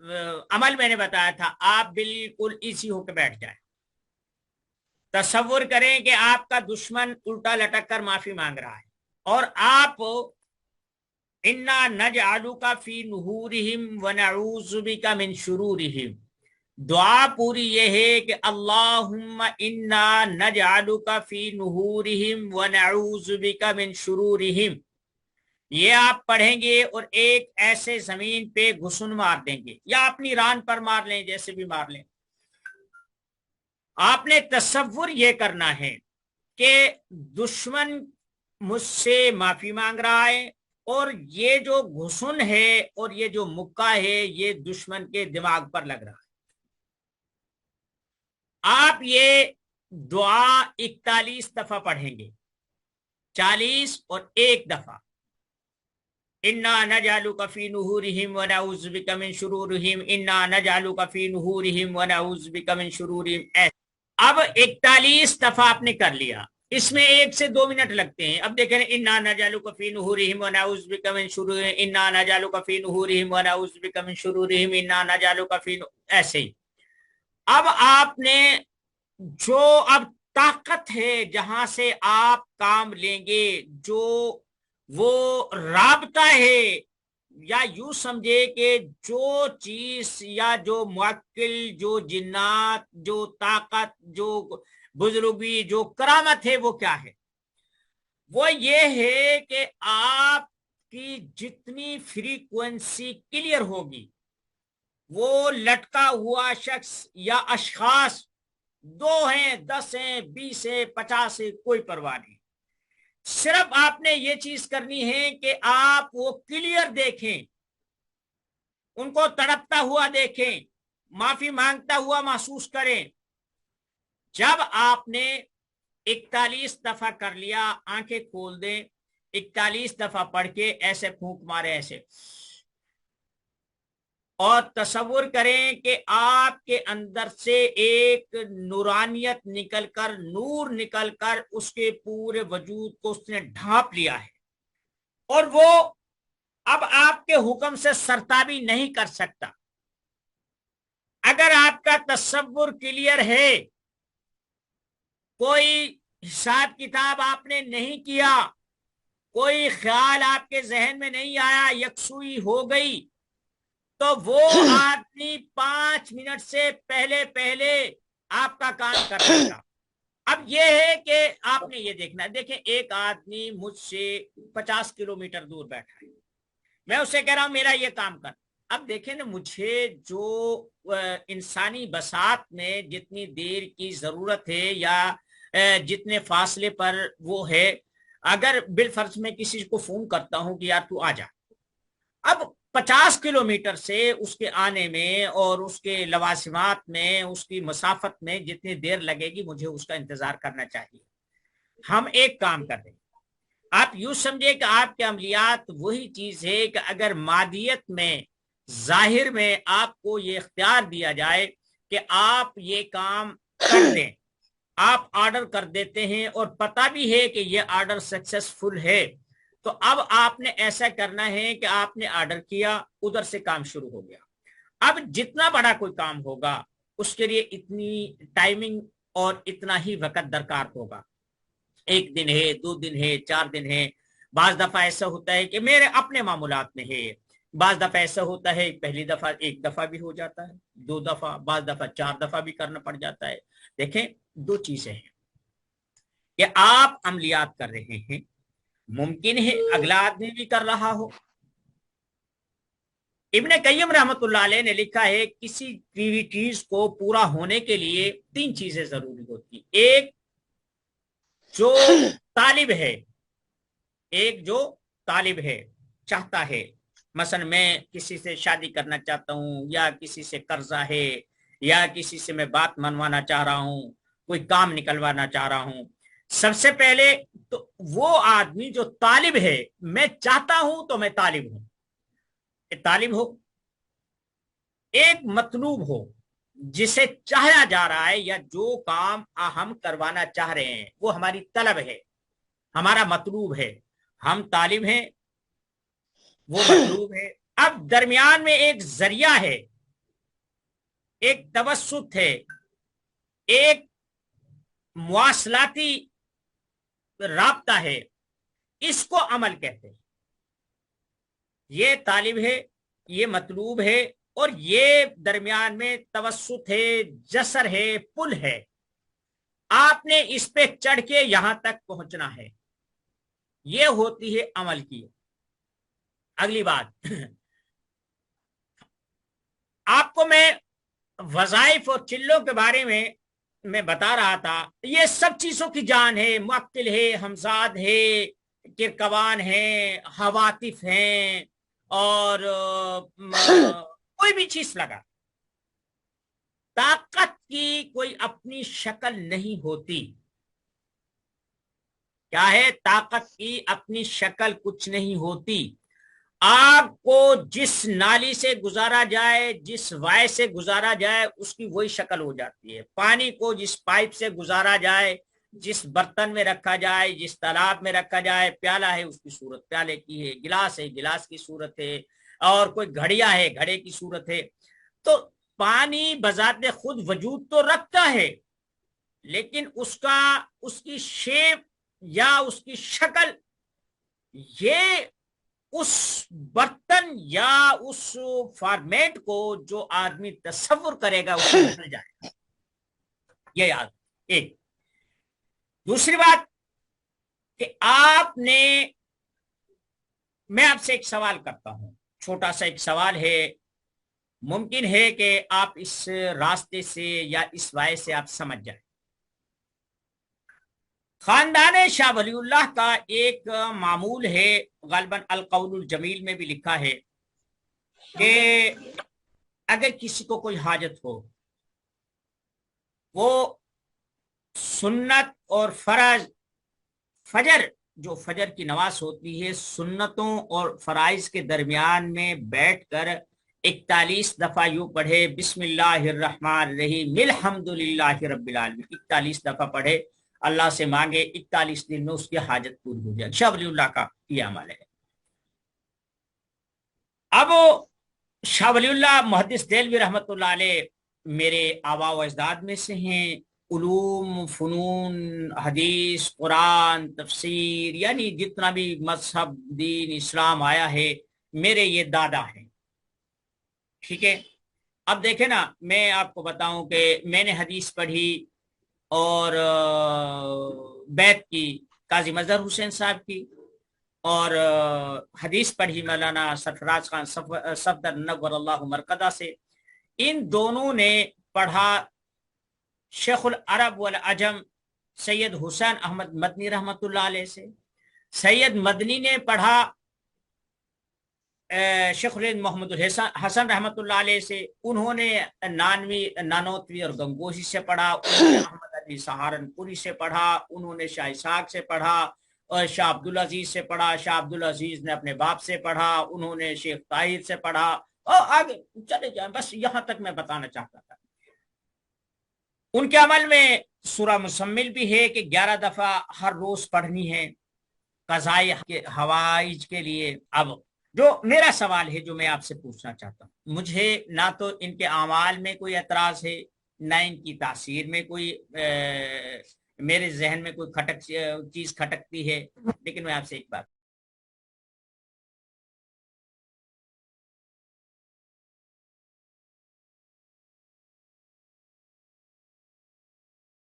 अमल मैंने बताया था, आप बिल्कुल इसी होकर बैठ जाए। तसव्वुर करें कि आपका दुश्मन उल्टा लटक कर माफी मांग रहा है और आप इन्ना नजअलुका फी नुहुरिहिम व नऊज़ु बिका मिन शुरूरिहिम, दुआ पूरी ये है कि अल्लाहुम्मा इन्ना नजअलुका फी नुहुरिहिम व नऊज़ु बिका मिन शुरूरिहिम। ये आप पढ़ेंगे और एक ऐसे जमीन पे घुसन मार देंगे या अपनी रान पर मार लें, जैसे भी मार लें। आपने तसव्वुर ये करना है कि दुश्मन मुझसे माफी मांग रहा है और ये जो घुसन है और ये जो मुक्का है ये दुश्मन के दिमाग पर लग रहा है। आप ये दुआ 41 दफा पढ़ेंगे, 40 और 1 दफा। इन्ना नजअलुका फी नुहुरिहिम व नऊज़ु बिका मिन शुरूरिहिम, इन्ना नजअलुका फी नुहुरिहिम व नऊज़ु बिका मिन शुरूरिहिम। अब 41 दफा आपने कर लिया, इसमें 1 से 2 मिनट लगते हैं। अब देखें, इन्ना नजअलुका फी नुहुरिहिम व नऊज़ु बिका मिन शुरूरिहिम, इन्ना नजअलुका फी नुहुरिहिम व नऊज़ु बिका मिन शुरूरिहिम, इन्ना नजअलुका फी, ऐसे ही। अब आपने जो अब ताकत है जहां से आप काम लेंगे, जो वो राबता है, या यूं समझे कि जो चीज या जो मुअक्किल, जो जिन्नात, जो ताकत, जो बुजुर्गी, जो करामत है, वो क्या है? वो ये है कि आपकी जितनी फ्रीक्वेंसी क्लियर होगी, वो लटका हुआ शख्स या अशखास 2 हैं, 10 हैं, 20 हैं, 50 है, कोई परवाह नहीं। सिर्फ आपने ये चीज करनी है कि आप वो क्लियर देखें, उनको तड़पता हुआ देखें, माफी मांगता हुआ महसूस करें। जब आपने 41 दफा कर लिया, आंखें खोल दें, 41 दफा पढ़ के ऐसे फूंक मारे, ऐसे, और तसव्वुर करें कि आपके अंदर से एक नूरानियत निकलकर, नूर निकलकर उसके पूरे वजूद को उसने ढांप लिया है और वो अब आपके हुक्म से सरताबी नहीं कर सकता। अगर आपका तसव्वुर क्लियर है, कोई हिसाब किताब आपने नहीं किया, कोई ख्याल आपके जहन में नहीं आया, यकसुई हो गई, तो वो आदमी 5 मिनट से पहले पहले आपका काम कर लेगा। अब ये है कि आपने ये देखना है। देखें, एक आदमी मुझसे 50 किलोमीटर दूर बैठा है, मैं उससे कह रहा हूं मेरा ये काम कर। अब देखें ना, मुझे जो इंसानी बसात में जितनी देर की जरूरत है या जितने फासले पर वो है, अगर बिलफर्ज में किसी को फोन करता हूं कि यार तू आ जा, अब 50 किलोमीटर से उसके आने में और उसके लवासिमात में, उसकी मसाफत में जितनी देर लगेगी, मुझे उसका इंतजार करना चाहिए। हम एक काम कर रहे हैं, आप यूं समझे कि आपके अमलियात वही चीज है कि अगर मादियत में, जाहिर में आपको ये इख्तियार दिया जाए कि आप ये काम कर दें, आप ऑर्डर कर देते हैं और पता भी है कि ये ऑर्डर सक्सेसफुल है, तो अब आपने ऐसा करना है कि आपने ऑर्डर किया, उधर से काम शुरू हो गया। अब जितना बड़ा कोई काम होगा उसके लिए इतनी टाइमिंग और इतना ही वक्त दरकार होगा। 1 दिन है, 2 दिन है, 4 दिन है। बाज दफा ऐसा होता है कि मेरे अपने मामूलात में है, बाज दफा ऐसा होता है पहली दफा 1 दफा भी हो जाता है, 2 दफा, बाज दफा 4 दफा भी करना पड़ जाता है। देखें, 2 चीजें हैं कि आप अमलियात कर रहे हैं, मुमकिन है अगला आदमी भी कर रहा हो। इब्ने कय्यम रहमतुल्लाह अलैह ने लिखा है, किसी भी चीज को पूरा होने के लिए 3 चीजें जरूरी होती। एक जो तालिब है, एक जो तालिब है, चाहता है, मसलन मैं किसी से शादी करना चाहता हूं, या किसी से कर्जा है, या किसी से मैं बात मनवाना चाह रहा हूं, कोई काम निकलवाना चाह रहा हूं। सबसे पहले तो वो आदमी जो तालिब है, मैं चाहता हूं तो मैं तालिब हूं, तालिब हो। एक मतलूब हो, जिसे चाहा जा रहा है, या जो काम हम करवाना चाह रहे हैं वो हमारी तलब है, हमारा मतलूब है। हम तालिब हैं, वो मतलूब है। अब दरमियान में एक जरिया है, ایک توسط ہے، ایک مواصلاتی رابطہ ہے، اس کو عمل کہتے ہیں۔ یہ طالب ہے، یہ مطلوب ہے، اور یہ درمیان میں توسط ہے، جسر ہے، پل ہے، آپ نے اس پہ چڑھ کے یہاں تک پہنچنا ہے، یہ ہوتی ہے عمل کی۔ اگلی بات، آپ کو میں وظائف اور چلوں کے بارے میں بتا رہا تھا، یہ سب چیزوں کی جان ہے، معقل ہے، ہمزاد ہے، کرکوان ہے، حواطف ہیں، اور کوئی بھی چیز لگا، طاقت کی کوئی اپنی شکل نہیں ہوتی۔ کیا ہے؟ طاقت کی اپنی شکل کچھ نہیں ہوتی۔ آگ کو جس نالی سے گزارا جائے، جس وائے سے گزارا جائے، اس کی وہی شکل ہو جاتی ہے۔ پانی کو جس پائپ سے گزارا جائے، جس برتن میں رکھا جائے، جس تالاب میں رکھا جائے، پیالہ ہے اس کی صورت پیالے کی ہے، گلاس ہے گلاس کی صورت ہے، اور کوئی گھڑیا ہے گھڑے کی صورت ہے۔ تو پانی بذات خود وجود تو رکھتا ہے، لیکن اس کی شیپ یا اس کی شکل، یہ اس برتن یا اس فارمیٹ کو جو آدمی تصور کرے گا اس میں مل جائے گا۔ یہ یاد ایک۔ دوسری بات کہ میں آپ سے ایک سوال کرتا ہوں، چھوٹا سا ایک سوال ہے، ممکن ہے کہ آپ اس راستے سے یا اس وائے سے آپ سمجھ جائیں۔ خاندان شاہ ولی اللہ کا ایک معمول ہے، غالباً القول الجمیل میں بھی لکھا ہے کہ اگر کسی کو کوئی حاجت ہو، وہ سنت اور فرض، فجر کی نماز ہوتی ہے، سنتوں اور فرائض کے درمیان میں بیٹھ کر 41 دفعہ یوں پڑھے، بسم اللہ الرحمن الرحیم الحمد للہ رب العالمین، 41 دفعہ پڑھے، اللہ سے مانگے 41 دن میں اس کی حاجت پوری ہو جائے۔ شاہ ولی اللہ کا یہ عمل ہے۔ اب شاہ ولی اللہ محدث دہلوی رحمت اللہ علیہ میرے آبا و اجداد میں سے ہیں، علوم، فنون، حدیث، قرآن، تفسیر، یعنی جتنا بھی مذہب، دین، اسلام آیا ہے، میرے یہ دادا ہیں۔ ٹھیک ہے؟ اب دیکھیں نا، میں آپ کو بتاؤں کہ میں نے حدیث پڑھی اور بیت کی قاضی مظہر حسین صاحب کی، اور حدیث پڑھی مولانا سرفراز خان صفدر نور اللہ مرقدہ سے۔ ان دونوں نے پڑھا شیخ العرب والعجم سید حسین احمد مدنی رحمت اللہ علیہ سے۔ سید مدنی نے پڑھا شیخ الہند محمد الحسن رحمت اللہ علیہ سے۔ انہوں نے نانوتوی اور گنگوہی سے پڑھا، انہوں نے احمد علی سہارنپوری سے پڑھا، انہوں نے شاہ اسحاق سے پڑھا، اور شاہ عبدالعزیز سے پڑھا، شاہ عبدالعزیز نے اپنے باپ سے پڑھا، انہوں نے شیخ طاہر سے پڑھا، اور آگے چلے جائیں، بس یہاں تک میں بتانا چاہتا تھا۔ ان کے عمل میں سورہ مزمل بھی ہے کہ 11 دفعہ ہر روز پڑھنی ہے قضائی حوائج کے لیے۔ اب جو میرا سوال ہے، جو میں آپ سے پوچھنا چاہتا ہوں، مجھے نہ تو ان کے اعمال میں کوئی اعتراض ہے، نہ ان کی تاثیر میں کوئی میرے ذہن میں کوئی چیز کھٹکتی ہے، لیکن میں آپ سے ایک بات